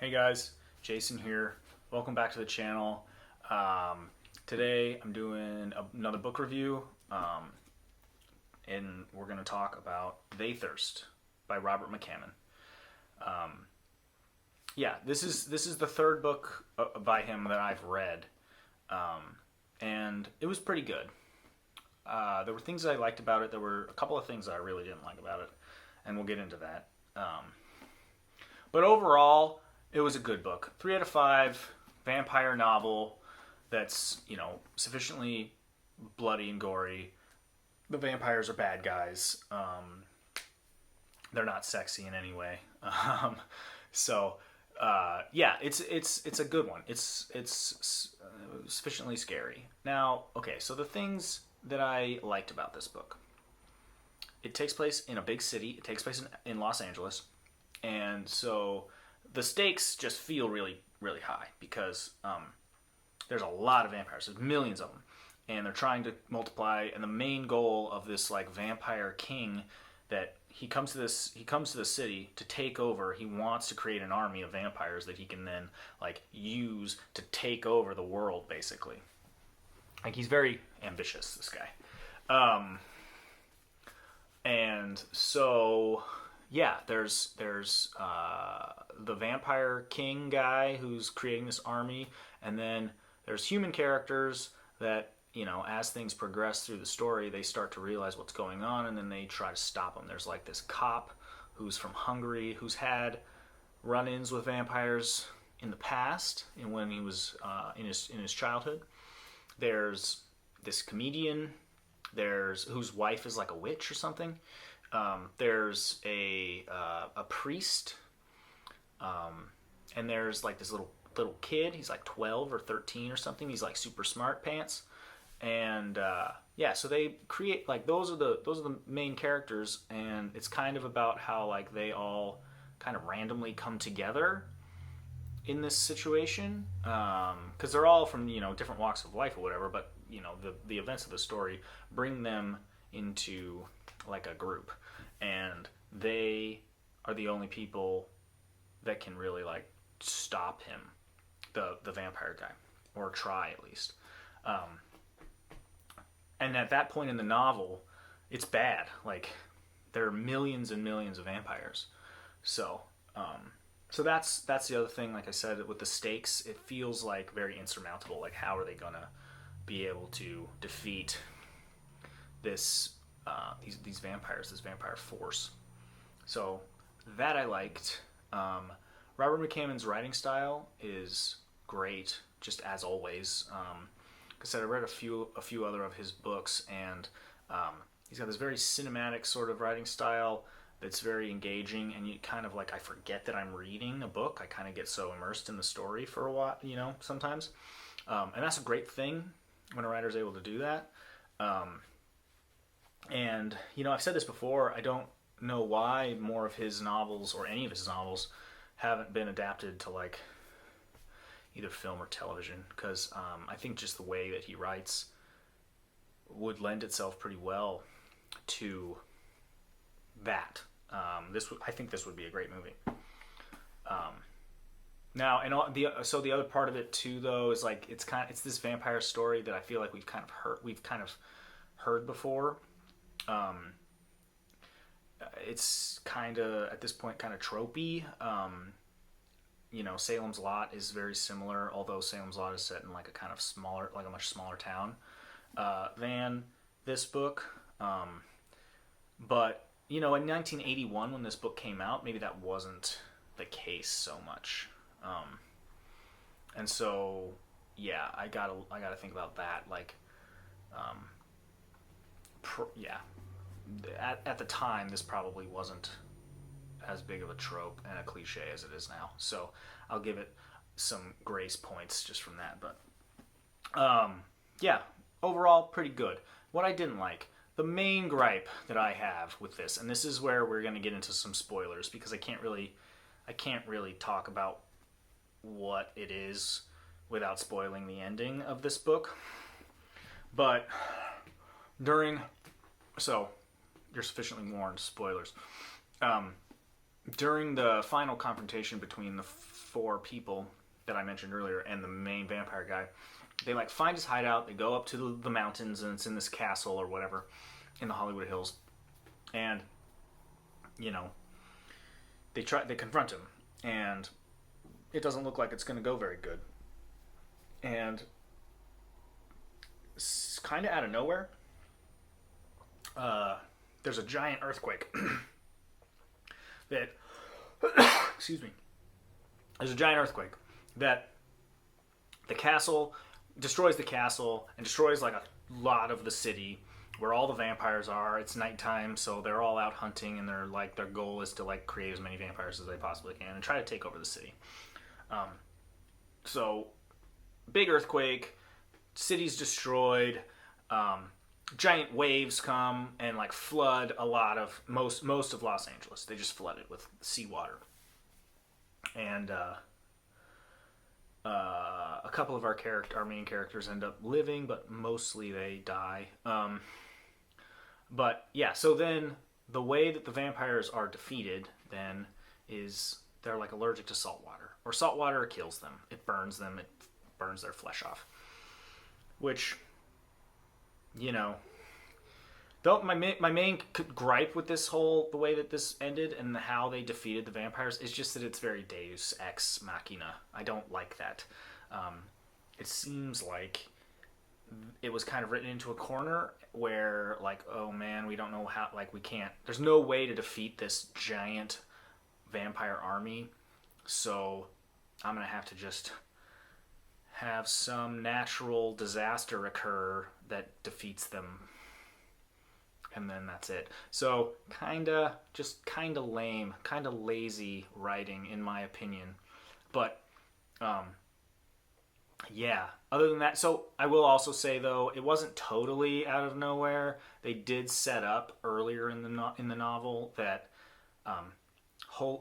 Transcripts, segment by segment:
Hey guys, Jason here. Welcome back to the channel. Today I'm doing another book review, and we're going to talk about They Thirst by Robert McCammon. Yeah, this is the third book by him that I've read, and it was pretty good. There were things that I liked about it. There were a couple of things that I really didn't like about it, and we'll get into that. But overall, it was a good book. 3 out of 5, vampire novel that's, sufficiently bloody and gory. The vampires are bad guys. They're not sexy in any way. Yeah, it's a good one. It's sufficiently scary. Now, okay, so the things that I liked about this book. It takes place in a big city. It takes place in Los Angeles. And so the stakes just feel really, really high because there's a lot of vampires. There's millions of them, and they're trying to multiply. And the main goal of this vampire king that he comes to the city to take over. He wants to create an army of vampires that he can then use to take over the world, basically. He's very ambitious, this guy. And so yeah, there's the vampire king guy who's creating this army, and then there's human characters that, as things progress through the story, they start to realize what's going on, and then they try to stop them. There's this cop who's from Hungary who's had run-ins with vampires in the past, and when he was in his childhood. There's this comedian. Whose wife is like a witch or something. There's a priest, and there's this little kid. He's 12 or 13 or something. He's super smart pants, and yeah. So they create those are the main characters, and it's kind of about how they all kind of randomly come together in this situation, because they're all from different walks of life or whatever, but the events of the story bring them into a group, and they are the only people that can really stop him, the vampire guy, or try at least. And at that point in the novel, it's bad. There are millions and millions of vampires, so that's the other thing. Like I said, with the stakes, it feels very insurmountable. How are they gonna be able to defeat this these vampires, this vampire force? So that I liked. Robert McCammon's writing style is great, just as always. Like I said, I read a few other of his books, and he's got this very cinematic sort of writing style that's very engaging, and you kind of I forget that I'm reading a book. I kind of get so immersed in the story for a while, sometimes. And that's a great thing when a writer's able to do that. And, I've said this before, I don't know why more of his novels, or any of his novels, haven't been adapted to either film or television, because I think just the way that he writes would lend itself pretty well to that. I think this would be a great movie. Now, and the other part of it too, though, is it's this vampire story that I feel like we've kind of heard before. It's kind of at this point kind of tropey. Salem's Lot is very similar, although Salem's Lot is set in a kind of smaller, a much smaller town than this book. But in 1981, when this book came out, maybe that wasn't the case so much. And so, yeah, I gotta think about that. Yeah, at the time, this probably wasn't as big of a trope and a cliche as it is now. So I'll give it some grace points just from that. But yeah, overall, pretty good. What I didn't like, the main gripe that I have with this, and this is where we're going to get into some spoilers, because I can't really talk about what it is without spoiling the ending of this book. But so you're sufficiently warned, spoilers. during the final confrontation between the four people that I mentioned earlier and the main vampire guy, they like find his hideout. They go up to the mountains, and it's in this castle or whatever in the Hollywood Hills, and you know they confront him, and it doesn't look like it's going to go very good. And kind of out of nowhere, there's a giant earthquake that excuse me. There's a giant earthquake that destroys the castle and destroys like a lot of the city where all the vampires are. It's nighttime, so they're all out hunting, and their goal is to like create as many vampires as they possibly can and try to take over the city. So big earthquake, city's destroyed. Giant waves come and like flood a lot of most of Los Angeles. They just flood it with seawater, and a couple of our main characters end up living, but mostly they die. But yeah, so then the way that the vampires are defeated then is they're like allergic to salt water, or salt water kills them. It burns them. It burns their flesh off, which, you know, though my main gripe with the way that this ended and how they defeated the vampires is just that it's very Deus Ex Machina. I don't like that. It seems like it was kind of written into a corner where, like, oh man, we don't know how, like, we can't, there's no way to defeat this giant vampire army, so I'm gonna have to just have some natural disaster occur that defeats them, and then that's it. So kinda lame, kinda lazy writing in my opinion. But yeah, other than that, so I will also say though, it wasn't totally out of nowhere. They did set up earlier in the novel that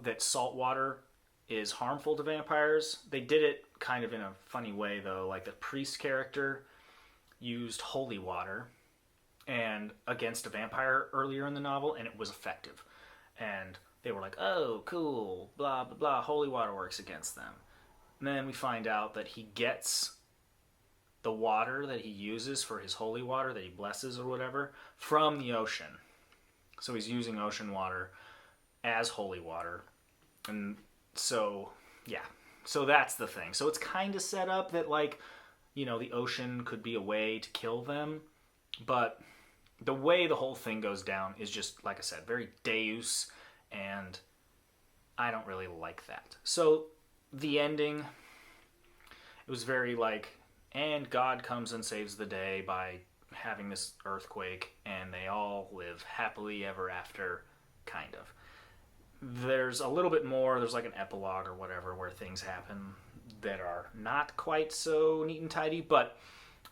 that salt water is harmful to vampires. They did it kind of in a funny way though. Like the priest character used holy water and against a vampire earlier in the novel, and it was effective. And they were like, "Oh, cool, blah blah blah. Holy water works against them." And then we find out that he gets the water that he uses for his holy water that he blesses or whatever from the ocean. So he's using ocean water as holy water. And so, yeah. So that's the thing. So it's kind of set up that, like, you know, the ocean could be a way to kill them. But the way the whole thing goes down is just, like I said, very Deus. And I don't really like that. So the ending, it was very like, and God comes and saves the day by having this earthquake, and they all live happily ever after, kind of. There's a little bit more, there's like an epilogue or whatever where things happen that are not quite so neat and tidy, but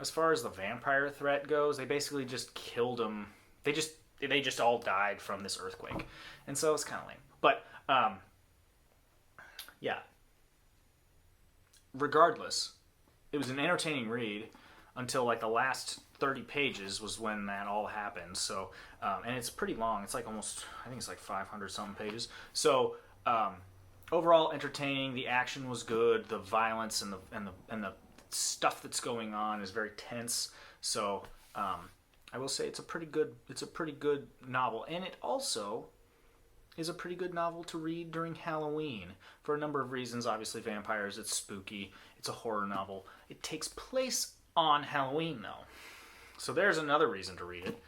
as far as the vampire threat goes, they basically just killed them. They just all died from this earthquake. And so it's kind of lame. But yeah. Regardless, it was an entertaining read until like the last 30 pages was when that all happened. So, and it's pretty long. It's like almost, I think it's like 500 something pages. So, overall entertaining. The action was good. The violence and the stuff that's going on is very tense. So, I will say it's a pretty good novel, and it also is a pretty good novel to read during Halloween for a number of reasons. Obviously, vampires, it's spooky, it's a horror novel. It takes place on Halloween, though. So there's another reason to read it.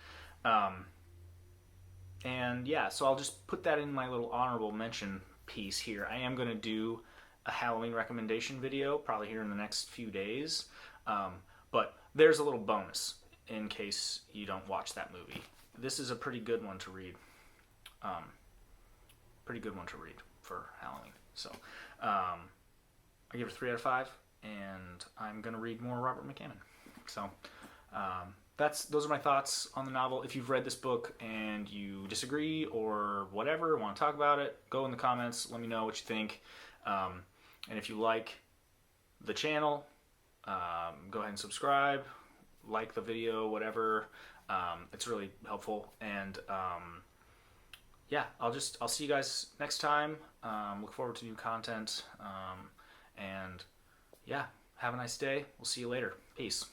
And yeah, so I'll just put that in my little honorable mention piece here. I am going to do a Halloween recommendation video, probably here in the next few days. But there's a little bonus in case you don't watch that movie. This is a pretty good one to read. Pretty good one to read for Halloween. So, I give it a 3 out of 5, and I'm going to read more Robert McCammon. So, those are my thoughts on the novel. If you've read this book and you disagree or whatever, want to talk about it, go in the comments, let me know what you think. And if you like the channel, go ahead and subscribe, like the video, whatever. It's really helpful. And yeah, I'll see you guys next time. Look forward to new content. And yeah, have a nice day. We'll see you later. Peace.